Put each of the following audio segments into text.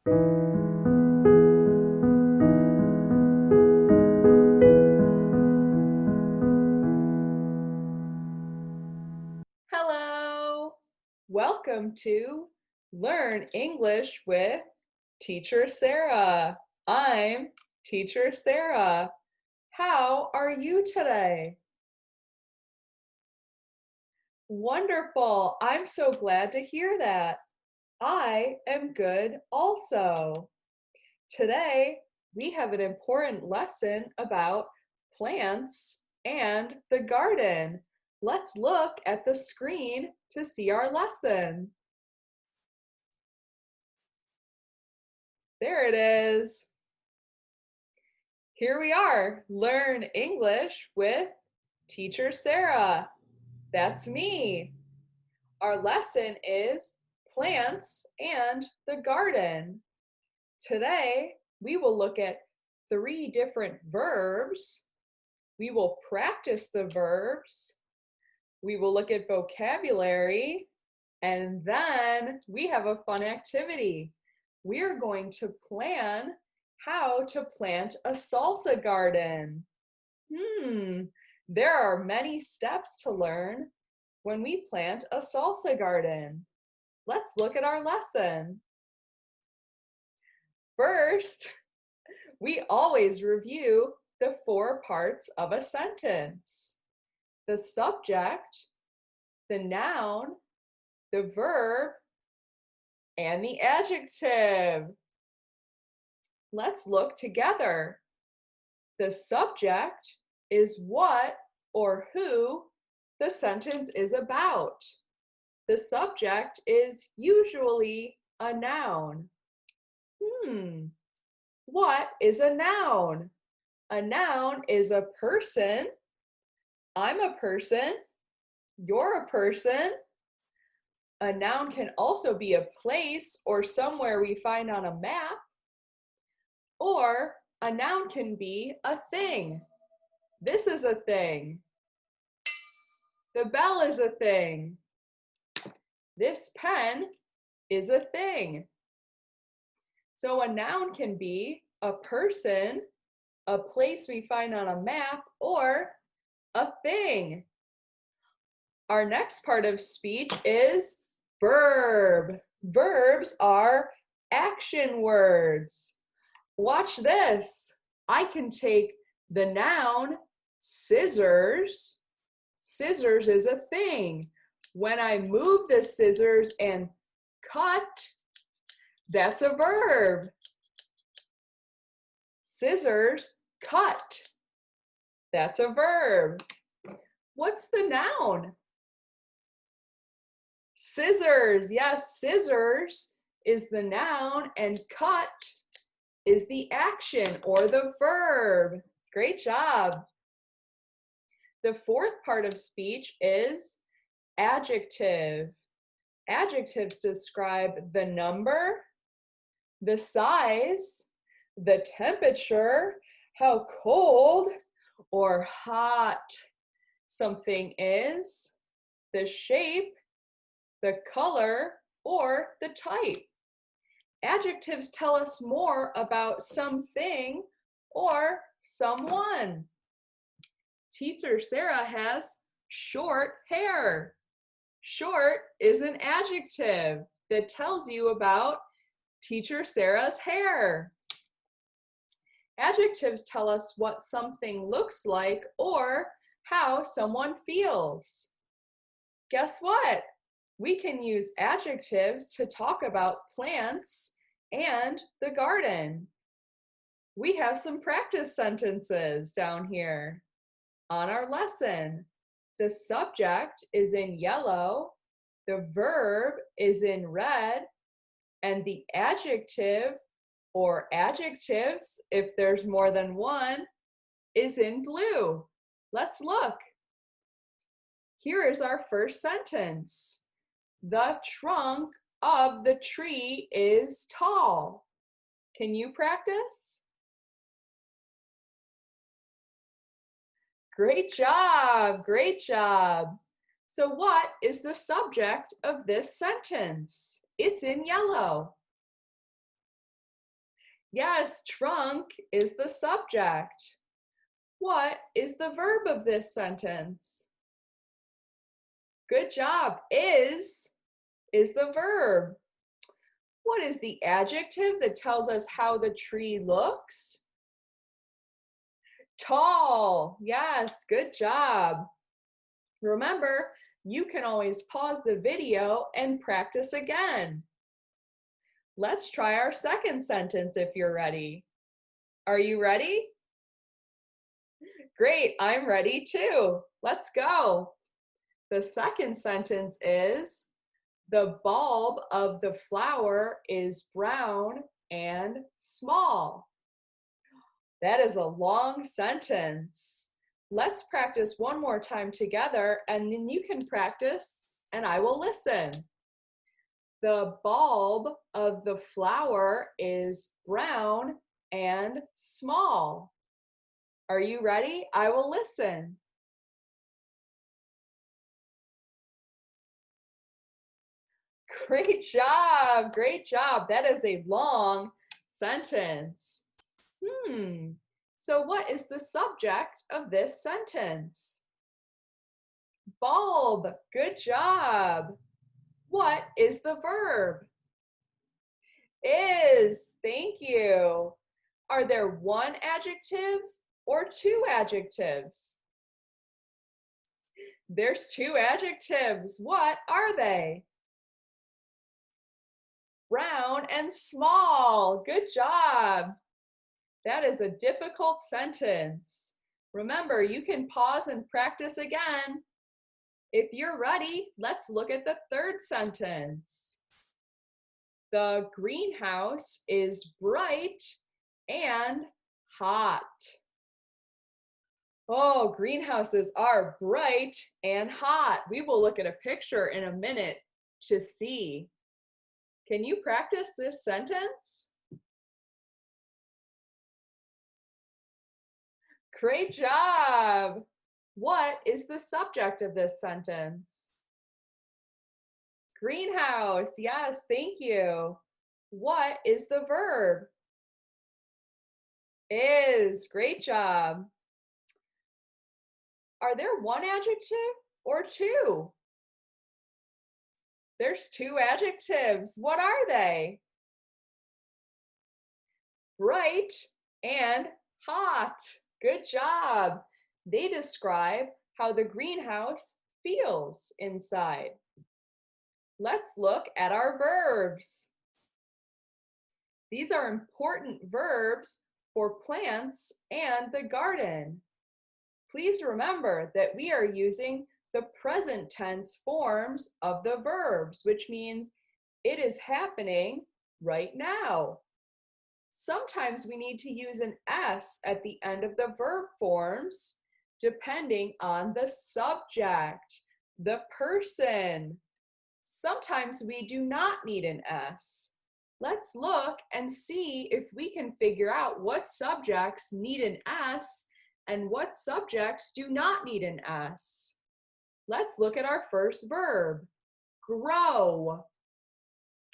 Hello! Welcome to Learn English with Teacher Sarah. I'm Teacher Sarah. How are you today? Wonderful! I'm so glad to hear that. I am good also. Today, we have an important lesson about plants and the garden. Let's look at the screen to see our lesson. There it is. Here we are, Learn English with Teacher Sarah. That's me. Our lesson is plants and the garden. Today, we will look at 3 different verbs. We will practice the verbs. We will look at vocabulary. And then we have a fun activity. We're going to plan how to plant a salsa garden. There are many steps to learn when we plant a salsa garden. Let's look at our lesson. First, we always review the 4 parts of a sentence: the subject, the noun, the verb, and the adjective. Let's look together. The subject is what or who the sentence is about. The subject is usually a noun. What is a noun? A noun is a person. I'm a person. You're a person. A noun can also be a place or somewhere we find on a map. Or a noun can be a thing. This is a thing. The bell is a thing. This pen is a thing. So a noun can be a person, a place we find on a map, or a thing. Our next part of speech is verb. Verbs are action words. Watch this. I can take the noun scissors. Scissors is a thing. When I move the scissors and cut, that's a verb. Scissors cut. That's a verb. What's the noun? Scissors. Yes, scissors is the noun and cut is the action or the verb. Great job. The 4th part of speech is adjective. Adjectives describe the number, the size, the temperature, how cold or hot something is, the shape, the color, or the type. Adjectives tell us more about something or someone. Teacher Sarah has short hair. Short is an adjective that tells you about Teacher Sarah's hair. Adjectives tell us what something looks like or how someone feels. Guess what? We can use adjectives to talk about plants and the garden. We have some practice sentences down here on our lesson. The subject is in yellow, the verb is in red, and the adjective or adjectives, if there's more than one, is in blue. Let's look. Here is our first sentence. The trunk of the tree is tall. Can you practice? Great job, great job. So what is the subject of this sentence? It's in yellow. Yes, trunk is the subject. What is the verb of this sentence? Good job. Is the verb. What is the adjective that tells us how the tree looks? Tall. Yes, good job. Remember, you can always pause the video and practice again. Let's try our second sentence if you're ready. Are you ready? Great, I'm ready too. Let's go. The second sentence is, the bulb of the flower is brown and small. That is a long sentence. Let's practice one more time together, and then you can practice and I will listen. The bulb of the flower is brown and small. Are you ready? I will listen. Great job, great job. That is a long sentence. So what is the subject of this sentence? Bulb, good job. What is the verb? Is, thank you. Are there one adjective or two adjectives? There's two adjectives. What are they? Brown and small. Good job. That is a difficult sentence. Remember, you can pause and practice again. If you're ready, let's look at the third sentence. The greenhouse is bright and hot. Oh, greenhouses are bright and hot. We will look at a picture in a minute to see. Can you practice this sentence? Great job. What is the subject of this sentence? Greenhouse. Yes, thank you. What is the verb? Is. Great job. Are there one adjective or two? There's two adjectives. What are they? Bright and hot. Good job. They describe how the greenhouse feels inside. Let's look at our verbs. These are important verbs for plants and the garden. Please remember that we are using the present tense forms of the verbs, which means it is happening right now. Sometimes we need to use an S at the end of the verb forms, depending on the subject, the person. Sometimes we do not need an S. Let's look and see if we can figure out what subjects need an S and what subjects do not need an S. Let's look at our first verb, grow.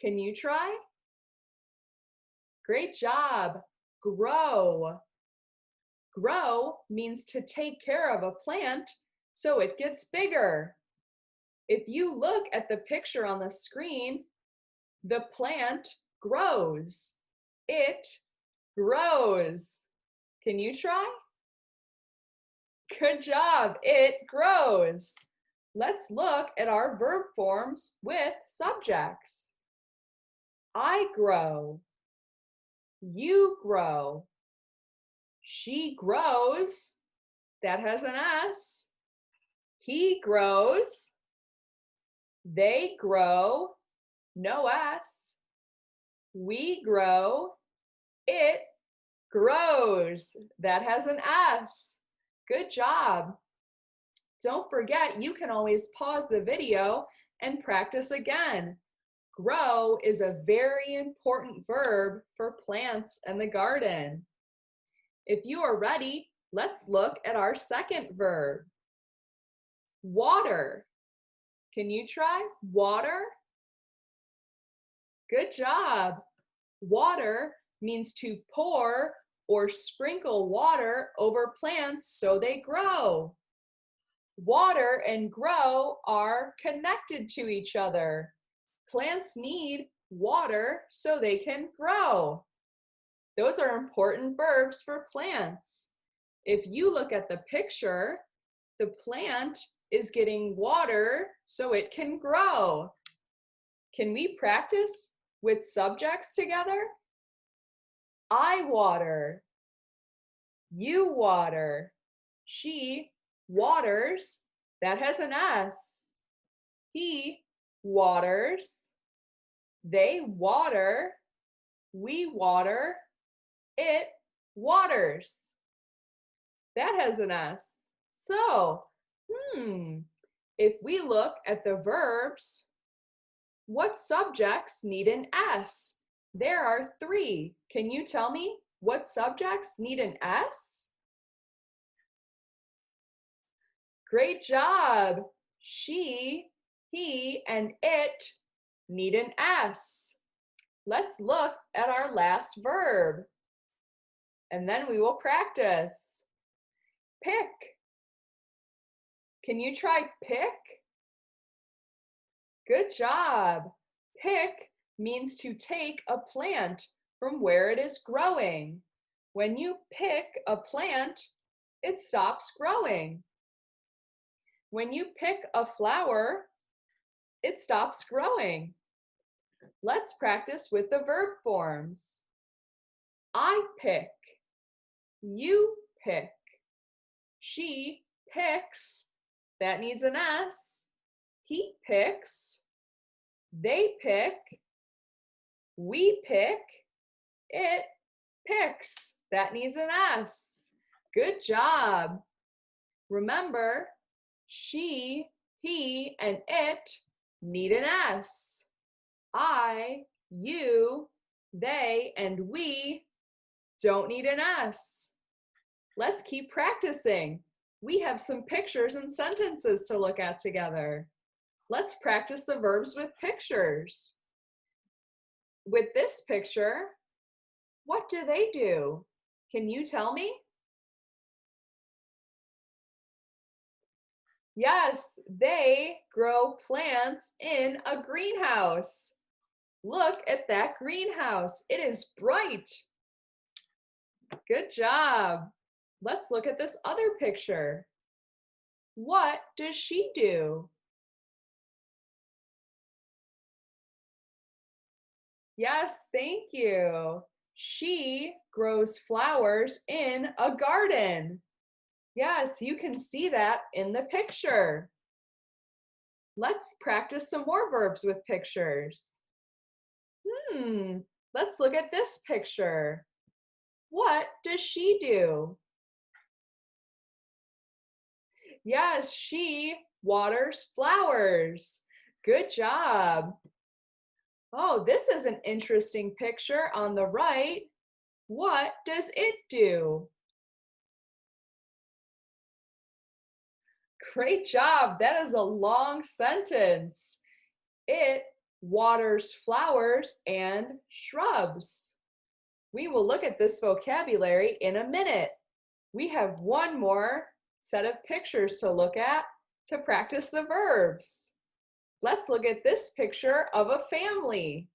Can you try? Great job. Grow. Grow means to take care of a plant so it gets bigger. If you look at the picture on the screen, the plant grows. It grows. Can you try? Good job. It grows. Let's look at our verb forms with subjects. I grow. You grow. She grows. That has an S. He grows. They grow. No S. We grow. It grows. That has an S. Good job. Don't forget, you can always pause the video and practice again. Grow is a very important verb for plants and the garden. If you are ready, let's look at our second verb. Water. Can you try? Water? Good job. Water means to pour or sprinkle water over plants so they grow. Water and grow are connected to each other. Plants need water so they can grow. Those are important verbs for plants. If you look at the picture, the plant is getting water so it can grow. Can we practice with subjects together? I water. You water. She waters. That has an S. He waters. They water. We water. It waters. That has an S. So, if we look at the verbs, what subjects need an S? There are 3. Can you tell me what subjects need an S? Great job. She, he, and it need an S. Let's look at our last verb, and then we will practice. Pick. Can you try pick? Good job. Pick means to take a plant from where it is growing. When you pick a plant, it stops growing. When you pick a flower, it stops growing. Let's practice with the verb forms. I pick. You pick. She picks. That needs an S. He picks. They pick. We pick. It picks. That needs an S. Good job. Remember, she, he, and it need an S. I, you, they, and we don't need an S. Let's keep practicing. We have some pictures and sentences to look at together. Let's practice the verbs with pictures. With this picture, what do they do? Can you tell me? Yes, they grow plants in a greenhouse. Look at that greenhouse. It is bright. Good job. Let's look at this other picture. What does she do? Yes, thank you. She grows flowers in a garden. Yes, you can see that in the picture. Let's practice some more verbs with pictures. Let's look at this picture. What does she do? Yes, she waters flowers. Good job. Oh, this is an interesting picture on the right. What does it do? Great job. That is a long sentence. It waters flowers and shrubs. We will look at this vocabulary in a minute. We have one more set of pictures to look at to practice the verbs. Let's look at this picture of a family.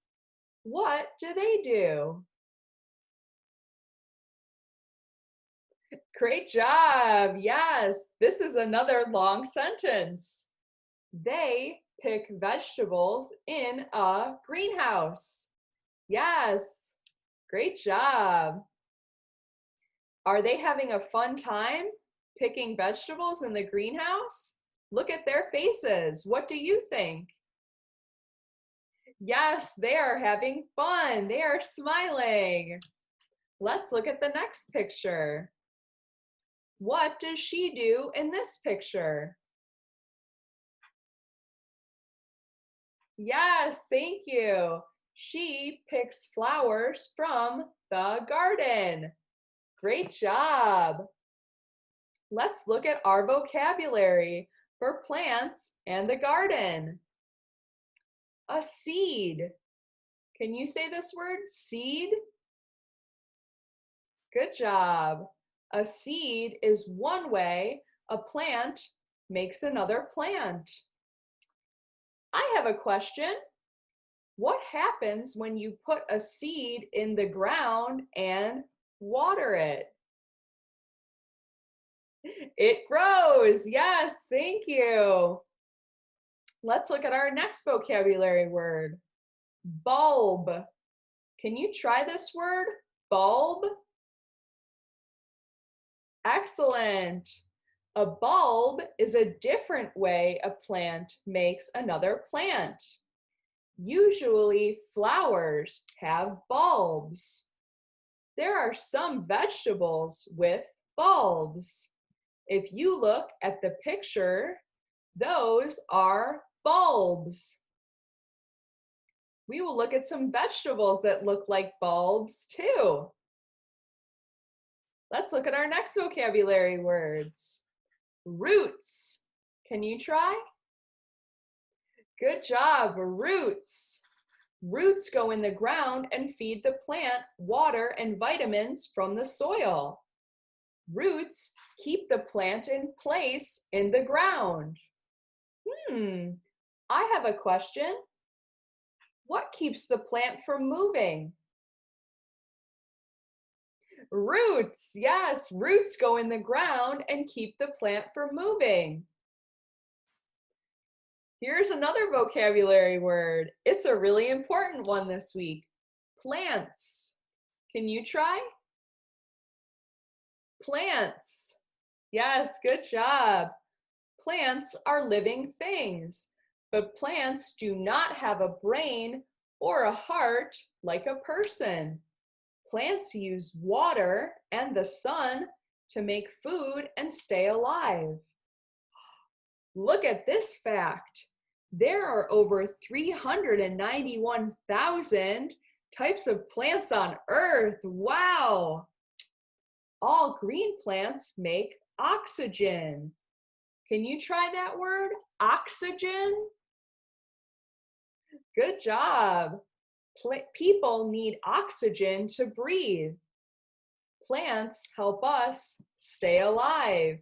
What do they do? Great job. Yes, this is another long sentence. They pick vegetables in a greenhouse. Yes, great job. Are they having a fun time picking vegetables in the greenhouse? Look at their faces. What do you think? Yes, they are having fun. They are smiling. Let's look at the next picture. What does she do in this picture? Yes, thank you. She picks flowers from the garden. Great job. Let's look at our vocabulary for plants and the garden. A seed. Can you say this word, seed? Good job. A seed is one way a plant makes another plant. I have a question. What happens when you put a seed in the ground and water it? It grows. Yes, thank you. Let's look at our next vocabulary word. Bulb. Can you try this word? Bulb? Excellent. A bulb is a different way a plant makes another plant. Usually flowers have bulbs. There are some vegetables with bulbs. If you look at the picture, those are bulbs. We will look at some vegetables that look like bulbs too. Let's look at our next vocabulary words. Roots. Can you try? Good job, roots. Roots go in the ground and feed the plant water and vitamins from the soil. Roots keep the plant in place in the ground. I have a question. What keeps the plant from moving? Roots, yes, roots go in the ground and keep the plant from moving. Here's another vocabulary word. It's a really important one this week. Plants. Can you try? Plants. Yes, good job. Plants are living things, but plants do not have a brain or a heart like a person. Plants use water and the sun to make food and stay alive. Look at this fact. There are over 391,000 types of plants on Earth. Wow! All green plants make oxygen. Can you try that word? Oxygen? Good job. People need oxygen to breathe. Plants help us stay alive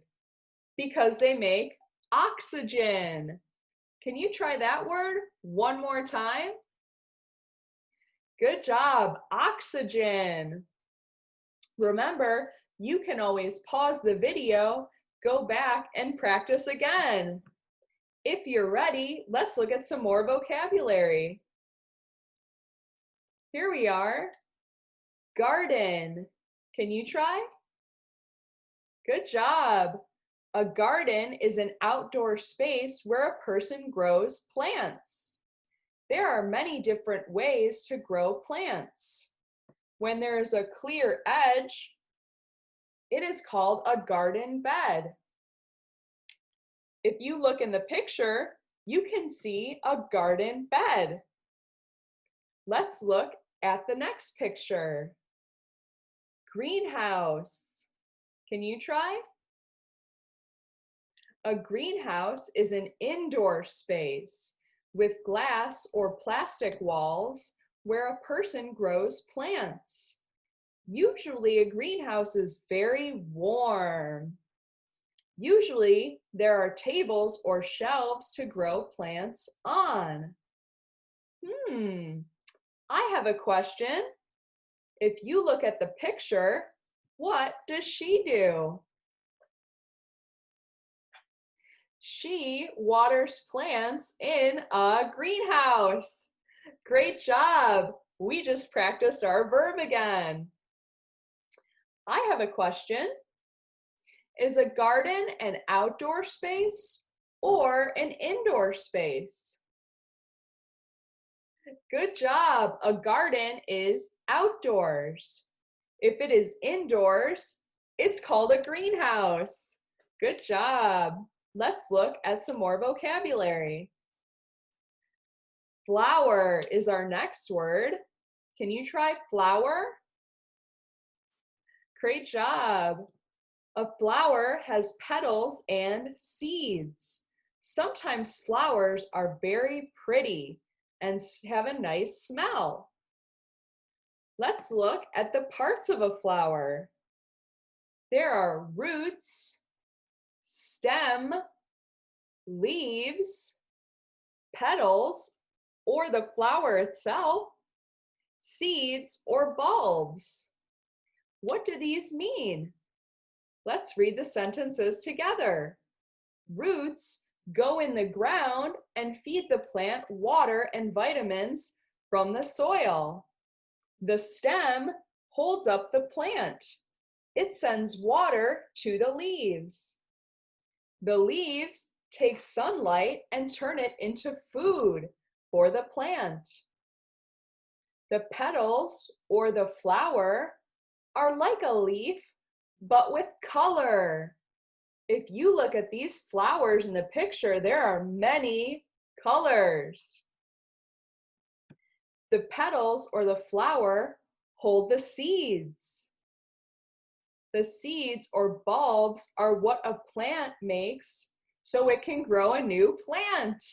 because they make oxygen. Can you try that word one more time? Good job, oxygen. Remember, you can always pause the video, go back and practice again. If you're ready, let's look at some more vocabulary. Here we are. Garden. Can you try? Good job. A garden is an outdoor space where a person grows plants. There are many different ways to grow plants. When there is a clear edge, it is called a garden bed. If you look in the picture, you can see a garden bed. Let's look at the next picture. Greenhouse. Can you try? A greenhouse is an indoor space with glass or plastic walls where a person grows plants. Usually a greenhouse is very warm. Usually there are tables or shelves to grow plants on. I have a question. If you look at the picture, what does she do? She waters plants in a greenhouse. Great job. We just practiced our verb again. I have a question. Is a garden an outdoor space or an indoor space? Good job. A garden is outdoors. If it is indoors, it's called a greenhouse. Good job. Let's look at some more vocabulary. Flower is our next word. Can you try flower? Great job. A flower has petals and seeds. Sometimes flowers are very pretty and have a nice smell. Let's look at the parts of a flower. There are roots, stem, leaves, petals, or the flower itself, seeds, or bulbs. What do these mean? Let's read the sentences together. Roots go in the ground and feed the plant water and vitamins from the soil. The stem holds up the plant. It sends water to the leaves. The leaves take sunlight and turn it into food for the plant. The petals or the flower are like a leaf, but with color. If you look at these flowers in the picture, there are many colors. The petals or the flower hold the seeds. The seeds or bulbs are what a plant makes so it can grow a new plant.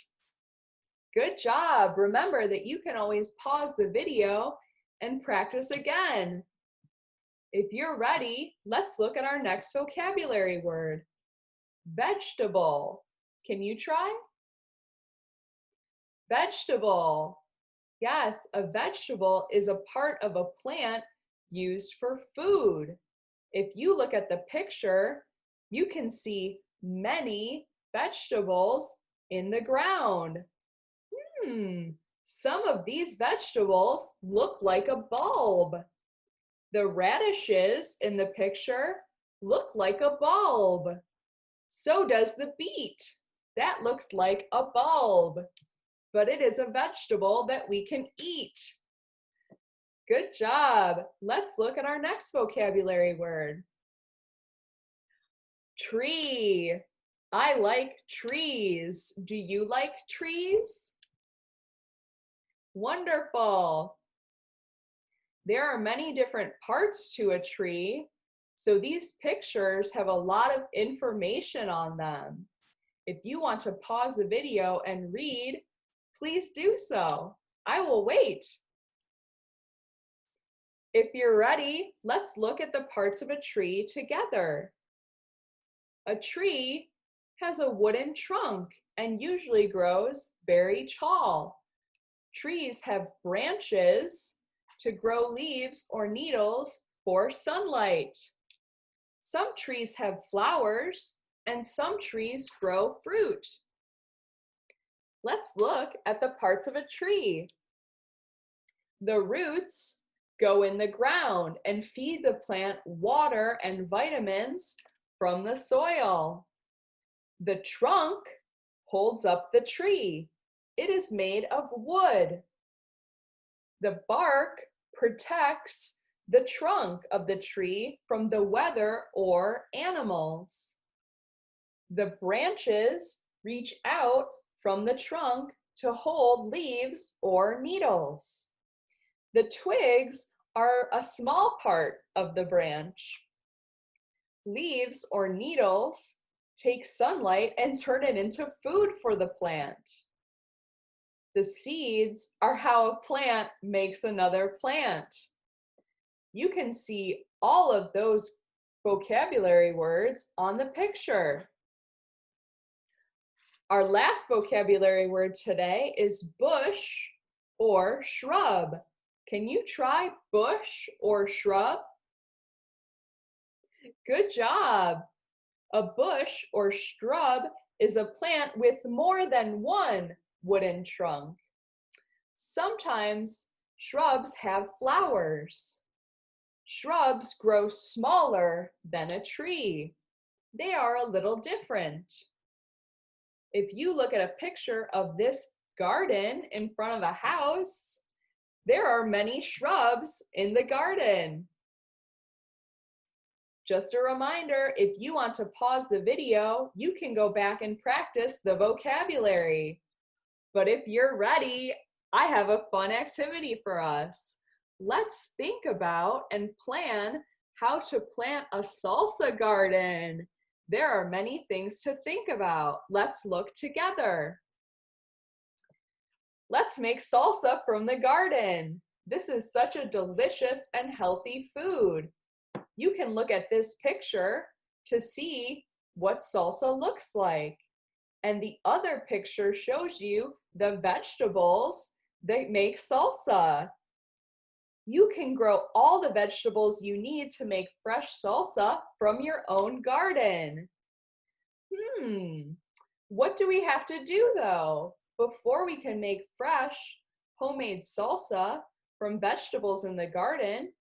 Good job. Remember that you can always pause the video and practice again. If you're ready, let's look at our next vocabulary word. Vegetable. Can you try? Vegetable. Yes, a vegetable is a part of a plant used for food. If you look at the picture, you can see many vegetables in the ground. Some of these vegetables look like a bulb. The radishes in the picture look like a bulb. So does the beet. That looks like a bulb, but it is a vegetable that we can eat. Good job. Let's look at our next vocabulary word. Tree. I like trees. Do you like trees? Wonderful. There are many different parts to a tree, so these pictures have a lot of information on them. If you want to pause the video and read, please do so. I will wait. If you're ready, let's look at the parts of a tree together. A tree has a wooden trunk and usually grows very tall. Trees have branches to grow leaves or needles for sunlight. Some trees have flowers and some trees grow fruit. Let's look at the parts of a tree. The roots go in the ground and feed the plant water and vitamins from the soil. The trunk holds up the tree. It is made of wood. The bark protects the trunk of the tree from the weather or animals. The branches reach out from the trunk to hold leaves or needles. The twigs are a small part of the branch. Leaves or needles take sunlight and turn it into food for the plant. The seeds are how a plant makes another plant. You can see all of those vocabulary words on the picture. Our last vocabulary word today is bush or shrub. Can you try bush or shrub? Good job. A bush or shrub is a plant with more than one wooden trunk. Sometimes shrubs have flowers. Shrubs grow smaller than a tree. They are a little different. If you look at a picture of this garden in front of a house, there are many shrubs in the garden. Just a reminder, if you want to pause the video, you can go back and practice the vocabulary. But if you're ready, I have a fun activity for us. Let's think about and plan how to plant a salsa garden. There are many things to think about. Let's look together. Let's make salsa from the garden. This is such a delicious and healthy food. You can look at this picture to see what salsa looks like. And the other picture shows you the vegetables that make salsa. You can grow all the vegetables you need to make fresh salsa from your own garden. What do we have to do though? Before we can make fresh, homemade salsa from vegetables in the garden,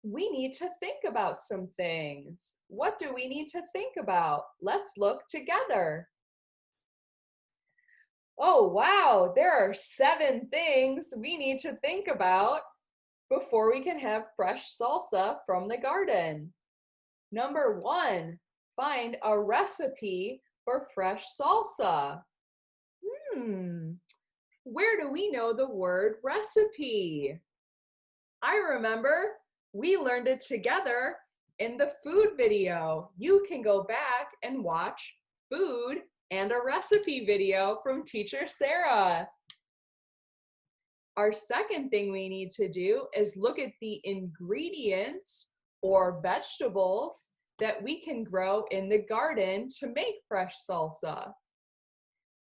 we need to think about some things. What do we need to think about? Let's look together. Oh, wow, there are 7 things we need to think about before we can have fresh salsa from the garden. Number 1, find a recipe for fresh salsa. Where do we know the word recipe? I remember we learned it together in the food video. You can go back and watch food and a recipe video from Teacher Sarah. Our second thing we need to do is look at the ingredients or vegetables that we can grow in the garden to make fresh salsa.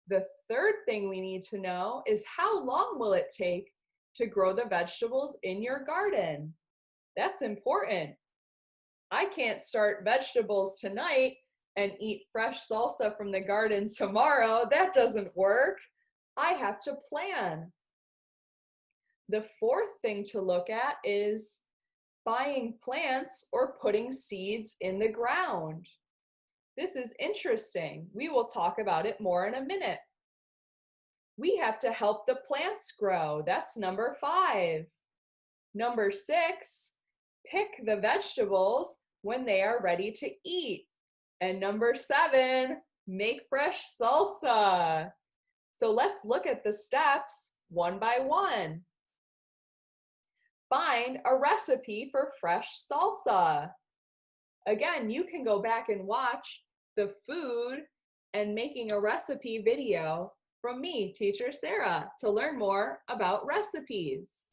The third thing we need to know is how long will it take to grow the vegetables in your garden? That's important. I can't start vegetables tonight and eat fresh salsa from the garden tomorrow. That doesn't work. I have to plan. The fourth thing to look at is buying plants or putting seeds in the ground. This is interesting. We will talk about it more in a minute. We have to help the plants grow. That's number 5. Number 6, pick the vegetables when they are ready to eat. And number 7, make fresh salsa. So let's look at the steps one by one. Find a recipe for fresh salsa. Again, you can go back and watch the food and making a recipe video from me, Teacher Sarah, to learn more about recipes.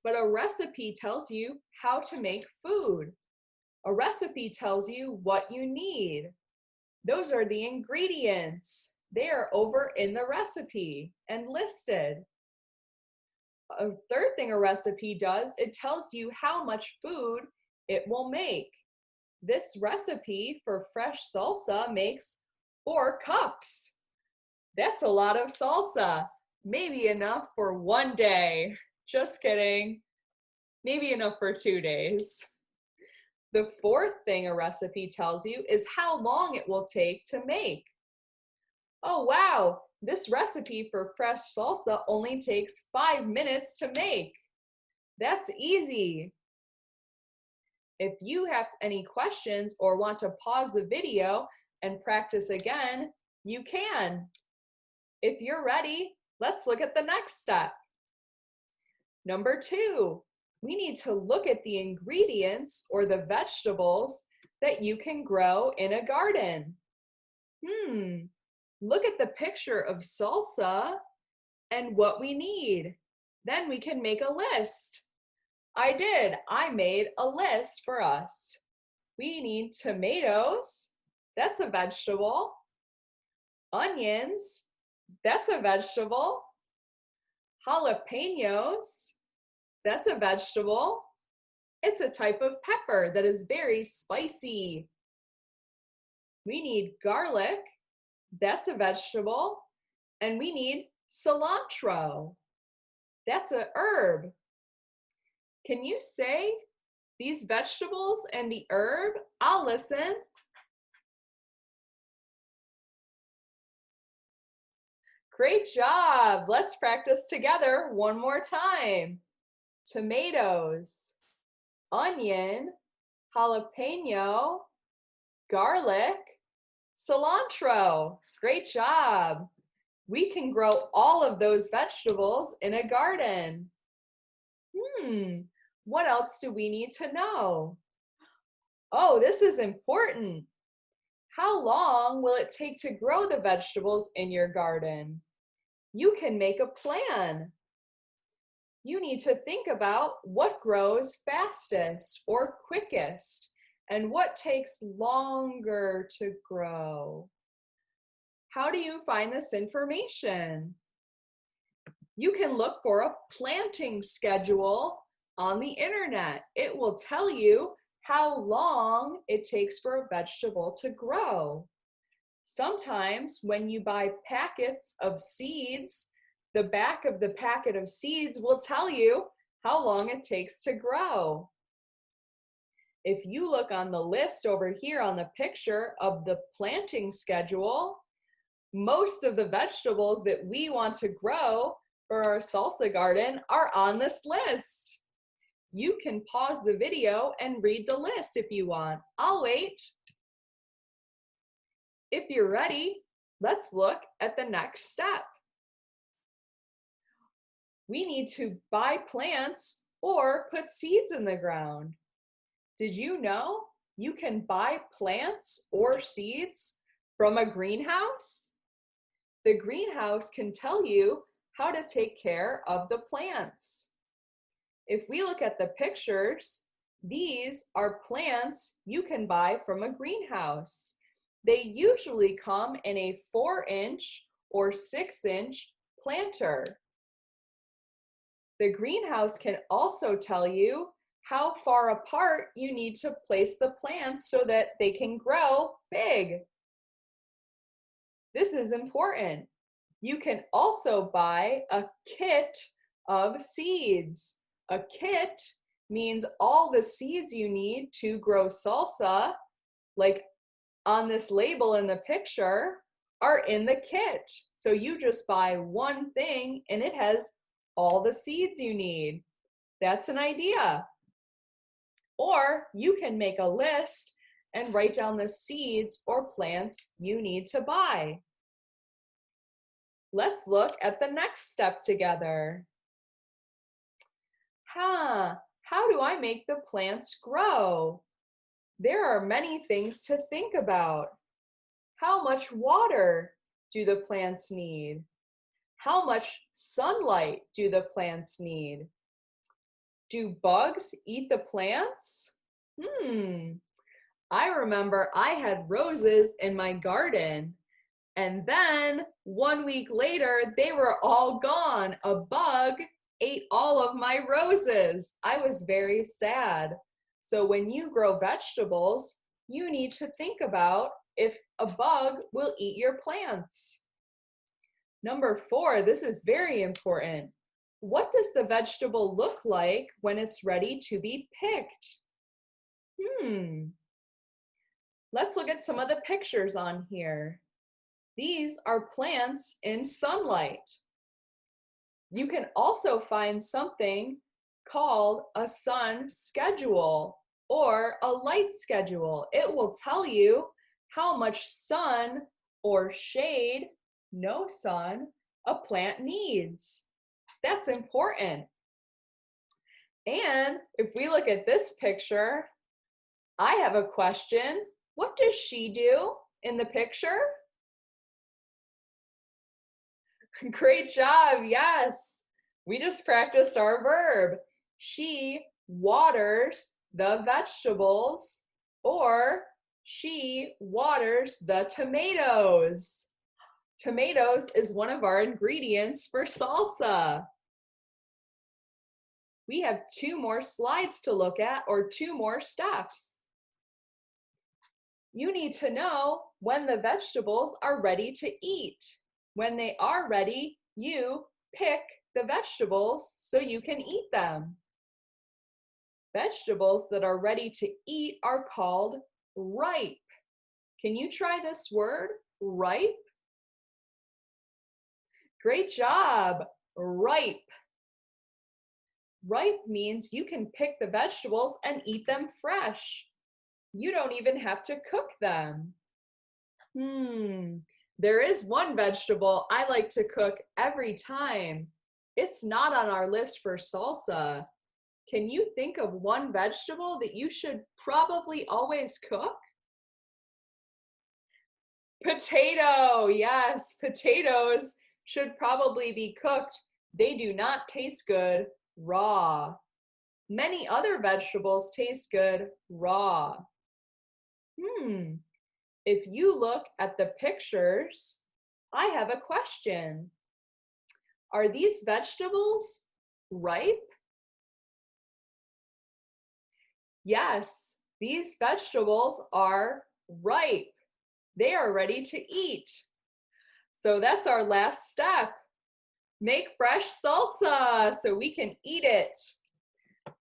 But a recipe tells you how to make food. A recipe tells you what you need. Those are the ingredients. They are over in the recipe and listed. A third thing a recipe does, it tells you how much food it will make. This recipe for fresh salsa makes 4 cups. That's a lot of salsa. Maybe enough for 1 day. Just kidding. Maybe enough for 2 days. The fourth thing a recipe tells you is how long it will take to make. Oh wow, this recipe for fresh salsa only takes 5 minutes to make. That's easy. If you have any questions or want to pause the video and practice again, you can. If you're ready, let's look at the next step. Number 2, we need to look at the ingredients or the vegetables that you can grow in a garden. Look at the picture of salsa and what we need. Then we can make a list. I made a list for us. We need tomatoes, that's a vegetable. Onions, that's a vegetable. Jalapenos, that's a vegetable. It's a type of pepper that is very spicy. We need garlic, that's a vegetable. And we need cilantro, that's a herb. Can you say these vegetables and the herb? I'll listen. Great job. Let's practice together one more time. Tomatoes, onion, jalapeno, garlic, cilantro. Great job. We can grow all of those vegetables in a garden. What else do we need to know? Oh, this is important. How long will it take to grow the vegetables in your garden? You can make a plan. you need to think about what grows fastest or quickest and what takes longer to grow. How do you find this information? You can look for a planting schedule on the internet. It will tell you how long it takes for a vegetable to grow. Sometimes when you buy packets of seeds, the back of the packet of seeds will tell you how long it takes to grow. If you look on the list over here on the picture of the planting schedule, most of the vegetables that we want to grow for our salsa garden are on this list. You can pause the video and read the list if you want. I'll wait. If you're ready, let's look at the next step. We need to buy plants or put seeds in the ground. Did you know you can buy plants or seeds from a greenhouse? The greenhouse can tell you how to take care of the plants. If we look at the pictures, these are plants you can buy from a greenhouse. They usually come in a 4-inch or 6-inch planter. The greenhouse can also tell you how far apart you need to place the plants so that they can grow big. This is important. You can also buy a kit of seeds. A kit means all the seeds you need to grow salsa, like on this label in the picture, are in the kit. So you just buy one thing and it has all the seeds you need. That's an idea. Or you can make a list and write down the seeds or plants you need to buy. Let's look at the next step together. How do I make the plants grow? There are many things to think about. How much water do the plants need? How much sunlight do the plants need? Do bugs eat the plants? I remember I had roses in my garden, and then 1 week later, they were all gone. A bug ate all of my roses. I was very sad. So when you grow vegetables, you need to think about if a bug will eat your plants. Number 4, this is very important. What does the vegetable look like when it's ready to be picked? Let's look at some of the pictures on here. These are plants in sunlight. You can also find something called a sun schedule or a light schedule. It will tell you how much sun or shade, no sun, a plant needs. That's important. And if we look at this picture, I have a question. What does she do in the picture? Great job, yes. We just practiced our verb. She waters the vegetables, or she waters the tomatoes. Tomatoes is one of our ingredients for salsa. We have 2 more slides to look at, or 2 more steps. You need to know when the vegetables are ready to eat. When they are ready, you pick the vegetables so you can eat them. Vegetables that are ready to eat are called ripe. Can you try this word, ripe? Great job, ripe. Ripe means you can pick the vegetables and eat them fresh. You don't even have to cook them. There is one vegetable I like to cook every time. It's not on our list for salsa. Can you think of one vegetable that you should probably always cook? Potato, yes, potatoes should probably be cooked. They do not taste good raw. Many other vegetables taste good raw. If you look at the pictures, I have a question. Are these vegetables ripe? Yes, these vegetables are ripe. They are ready to eat. So that's our last step. Make fresh salsa so we can eat it.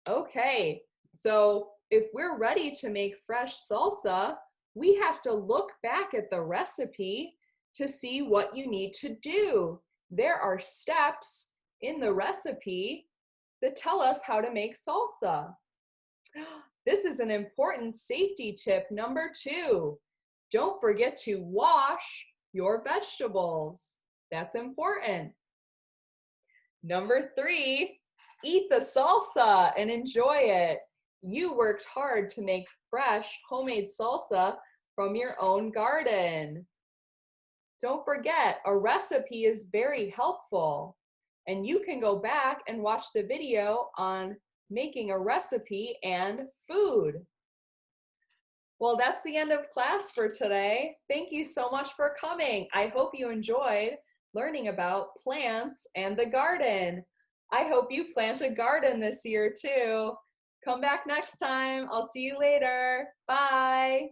Okay, so if we're ready to make fresh salsa, we have to look back at the recipe to see what you need to do. There are steps in the recipe that tell us how to make salsa. This is an important safety tip number 2. Don't forget to wash your vegetables. That's important. Number 3, eat the salsa and enjoy it. You worked hard to make fresh homemade salsa from your own garden. Don't forget, a recipe is very helpful, and you can go back and watch the video on making a recipe and food. Well, that's the end of class for today. Thank you so much for coming. I hope you enjoyed learning about plants and the garden. I hope you plant a garden this year too. Come back next time. I'll see you later. Bye.